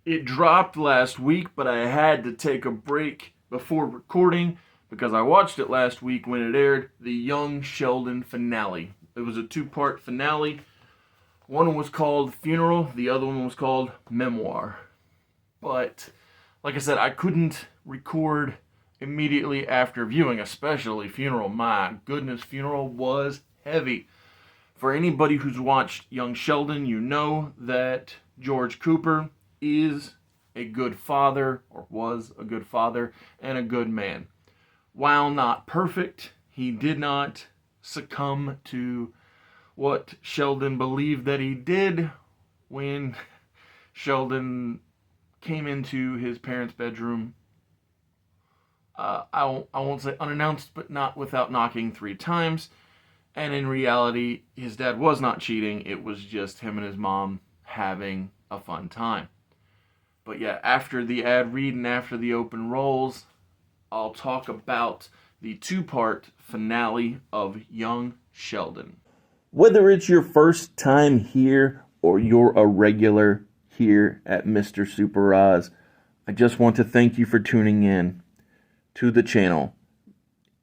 It dropped last week, but I had to take a break before recording because I watched it last week when it aired, the Young Sheldon finale. It was a two-part finale. One was called Funeral, the other one was called Memoir. But, like I said, I couldn't record immediately after viewing, especially Funeral. My goodness, Funeral was heavy. For anybody who's watched Young Sheldon, you know that George Cooper is a good father, or was a good father, and a good man. While not perfect, he did not succumb to what Sheldon believed that he did when Sheldon came into his parents' bedroom. I won't say unannounced, but not without knocking 3 times. And in reality, his dad was not cheating. It was just him and his mom having a fun time. But yeah, after the ad read and after the open rolls, I'll talk about the two-part finale of Young Sheldon. Whether it's your first time here or you're a regular here at Mr. Super Oz, I just want to thank you for tuning in to the channel.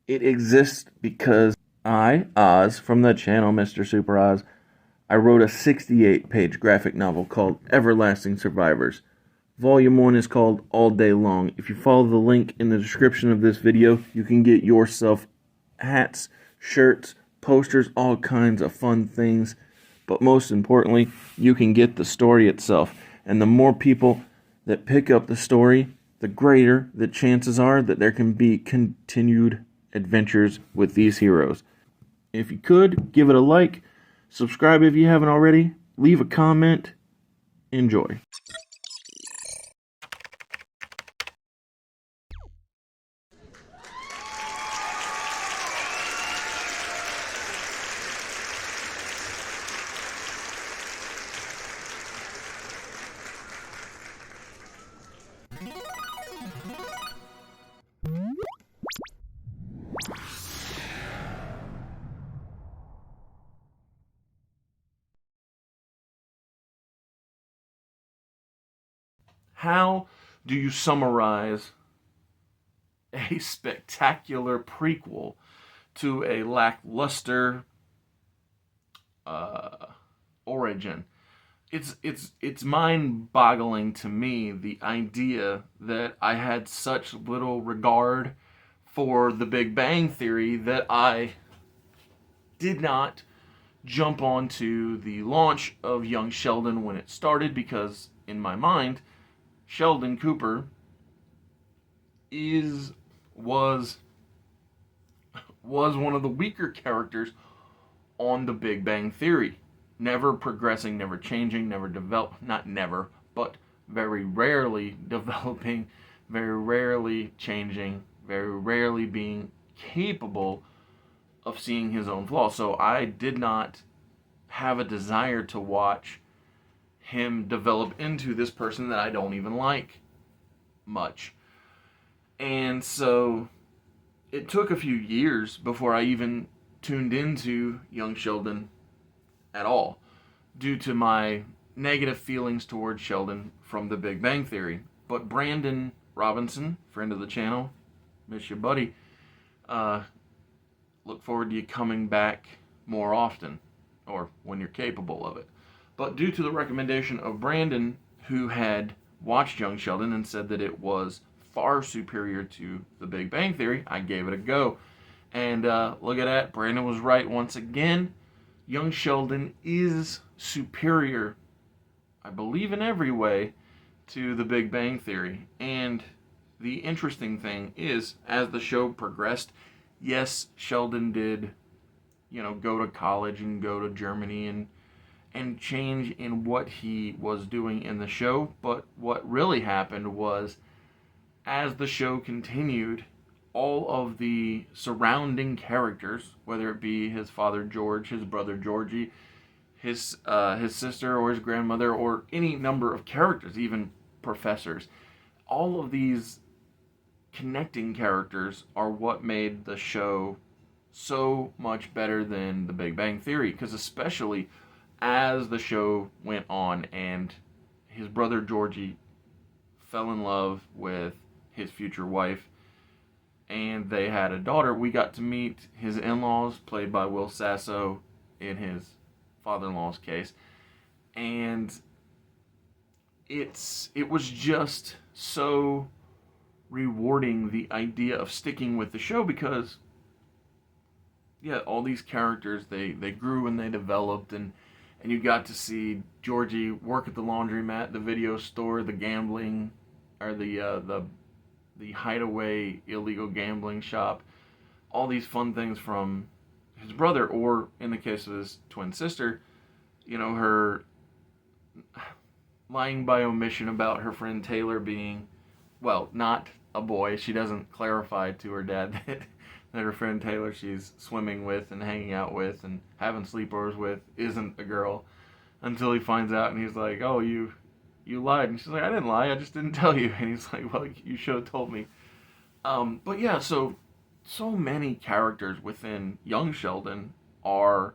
It exists because I, Oz, from the channel Mr. Super Oz, I wrote a 68-page graphic novel called Everlasting Survivors. Volume 1 is called All Day Long. If you follow the link in the description of this video, you can get yourself hats, shirts, posters, all kinds of fun things. But most importantly, you can get the story itself. And the more people that pick up the story, the greater the chances are that there can be continued adventures with these heroes. If you could, give it a like, subscribe if you haven't already, leave a comment, enjoy. How do you summarize a spectacular prequel to a lackluster origin? It's mind-boggling to me, the idea that I had such little regard for the Big Bang Theory that I did not jump onto the launch of Young Sheldon when it started, because in my mind, Sheldon Cooper is was was one of the weaker characters on the Big Bang Theory. Never progressing, never changing, never develop, not never, but very rarely developing, very rarely changing, very rarely being capable of seeing his own flaws. So I did not have a desire to watch him develop into this person that I don't even like much. And so it took a few years before I even tuned into Young Sheldon at all, due to my negative feelings towards Sheldon from the Big Bang Theory. But Brandon Robinson, friend of the channel, miss you, buddy, look forward to you coming back more often, or when you're capable of it. But due to the recommendation of Brandon, who had watched Young Sheldon and said that it was far superior to the Big Bang Theory, I gave it a go. And look at that, Brandon was right once again. Young Sheldon is superior, I believe in every way, to the Big Bang Theory. And the interesting thing is, as the show progressed, yes, Sheldon did, go to college and go to Germany and change in what he was doing in the show. But what really happened was, as the show continued, all of the surrounding characters, whether it be his father George, his brother Georgie, his sister or his grandmother, or any number of characters, even professors, all of these connecting characters are what made the show so much better than the Big Bang Theory. Because especially as the show went on and his brother Georgie fell in love with his future wife, and they had a daughter. We got to meet his in-laws, played by Will Sasso in his father-in-law's case, and it was just so rewarding, the idea of sticking with the show, because yeah, all these characters, they grew and they developed, and you got to see Georgie work at the laundromat, the video store, the gambling, or the hideaway illegal gambling shop, all these fun things from his brother, or in the case of his twin sister, her lying by omission about her friend Taylor being, well, not a boy. She doesn't clarify to her dad that her friend Taylor she's swimming with and hanging out with and having sleepovers with isn't a girl, until he finds out, and he's like, oh, you lied. And she's like, I didn't lie, I just didn't tell you. And he's like, well, you should have told me. But yeah, so many characters within young Sheldon are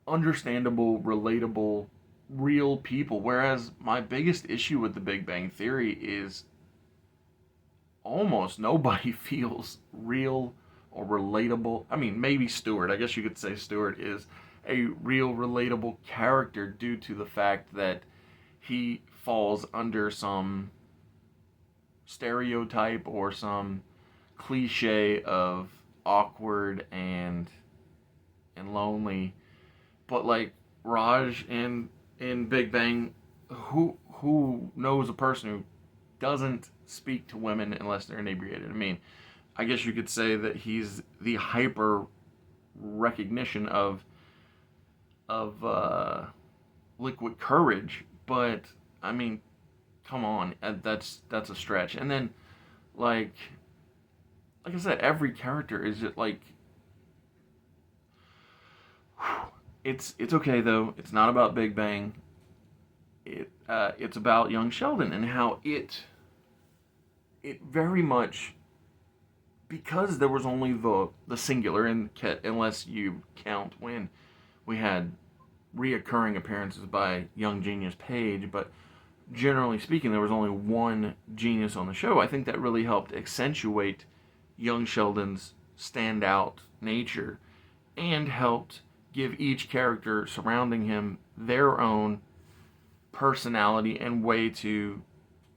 understandable, relatable, real people. Whereas my biggest issue with The Big Bang Theory is almost nobody feels real or relatable. I mean, maybe Stewart. I guess you could say Stewart is a real, relatable character due to the fact that he falls under some stereotype or some cliche of awkward and lonely. But like Raj in Big Bang, who knows a person who doesn't speak to women unless they're inebriated? I mean, I guess you could say that he's the hyper recognition of liquid courage, but I mean, come on, that's a stretch. And then, like I said, every character is just like, it's okay though. It's not about Big Bang. It's about young Sheldon and how it very much, because there was only the singular, unless you count when we had reoccurring appearances by young genius Paige, but generally speaking, there was only one genius on the show. I think that really helped accentuate young Sheldon's standout nature and helped give each character surrounding him their own personality and way to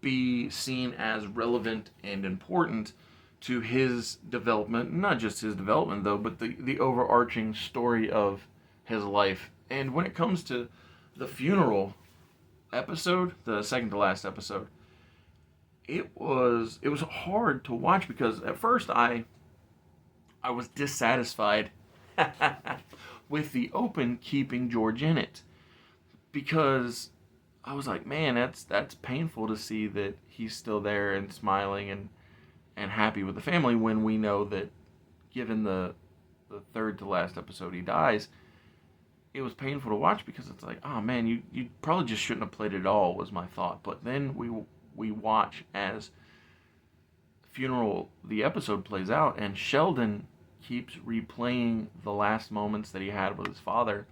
be seen as relevant and important to his development. Not just his development though, but the overarching story of his life. And when it comes to the funeral episode, the second to last episode, it was hard to watch, because at first I was dissatisfied with the open keeping George in it, because I was like, man, that's painful to see that he's still there and smiling and happy with the family, when we know that, given the third to last episode, he dies. It was painful to watch, because it's like, oh man, you probably just shouldn't have played it at all, was my thought. But then we watch as the episode plays out, and Sheldon keeps replaying the last moments that he had with his father,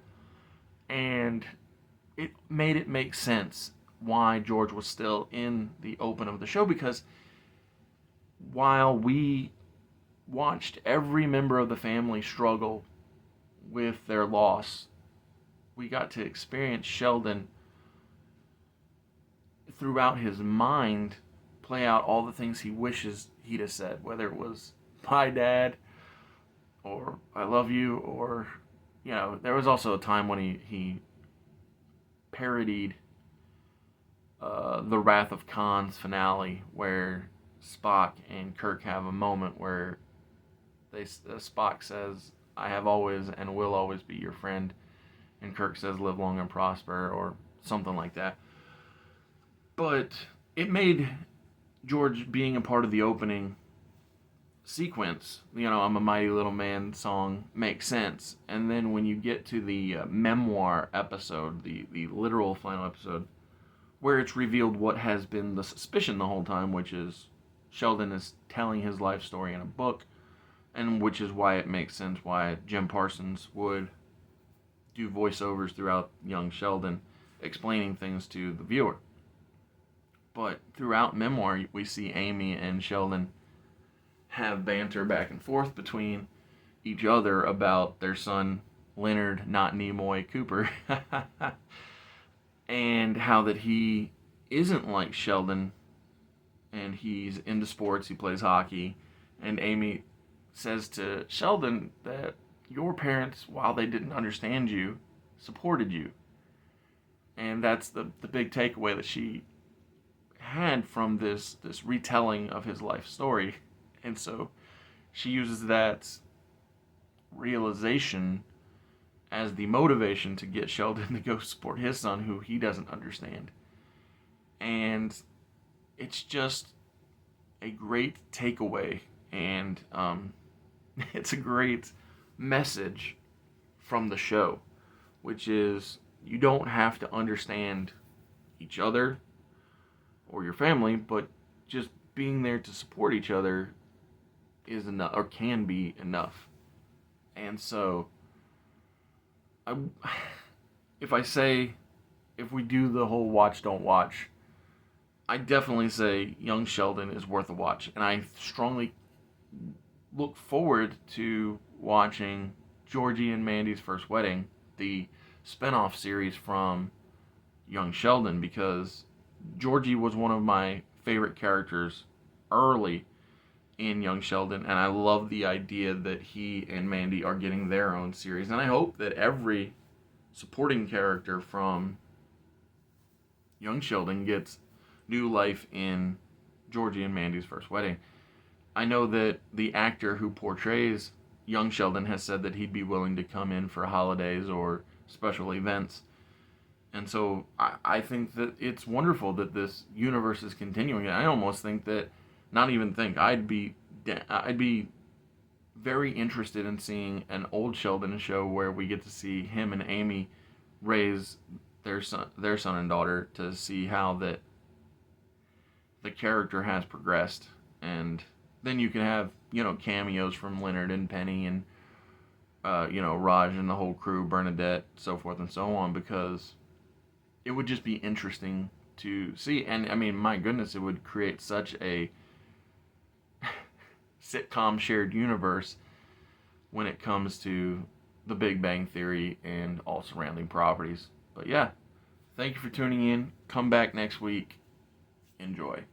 and it made it make sense why George was still in the open of the show, because while we watched every member of the family struggle with their loss, we got to experience Sheldon throughout his mind play out all the things he wishes he'd have said, whether it was "Bye, Dad," or "I love you," or, there was also a time when he parodied the Wrath of Khan's finale, where Spock and Kirk have a moment where Spock says, "I have always and will always be your friend," and Kirk says, "Live long and prosper," or something like that. But it made George being a part of the opening sequence, "I'm a Mighty Little Man" song, make sense. And then when you get to the memoir episode, the literal final episode, where it's revealed what has been the suspicion the whole time, which is Sheldon is telling his life story in a book, and which is why it makes sense why Jim Parsons would do voiceovers throughout young Sheldon, explaining things to the viewer. But throughout memoir, we see Amy and Sheldon have banter back and forth between each other about their son Leonard, not Nimoy Cooper, and how that he isn't like Sheldon, and he's into sports. He plays hockey, and Amy says to Sheldon that your parents, while they didn't understand you, supported you. And that's the big takeaway that she had from this retelling of his life story. And so she uses that realization as the motivation to get Sheldon to go support his son, who he doesn't understand. And it's just a great takeaway, and it's a great message from the show, which is you don't have to understand each other or your family, but just being there to support each other is enough, or can be enough. And so, if we do the whole watch, don't watch, I definitely say Young Sheldon is worth a watch. And I strongly look forward to watching Georgie and Mandy's First Wedding, the spinoff series from Young Sheldon, because Georgie was one of my favorite characters early in Young Sheldon, and I love the idea that he and Mandy are getting their own series. And I hope that every supporting character from Young Sheldon gets new life in Georgie and Mandy's First Wedding. I know that the actor who portrays Young Sheldon has said that he'd be willing to come in for holidays or special events. And so I think that it's wonderful that this universe is continuing. I almost think that, I'd be very interested in seeing an old Sheldon show where we get to see him and Amy raise their son and daughter, to see how that the character has progressed. And then you can have, cameos from Leonard and Penny and Raj and the whole crew, Bernadette, so forth and so on, because it would just be interesting to see. And I mean, my goodness, it would create such a sitcom shared universe when it comes to the Big Bang Theory and all surrounding properties. But yeah, thank you for tuning in. Come back next week. Enjoy.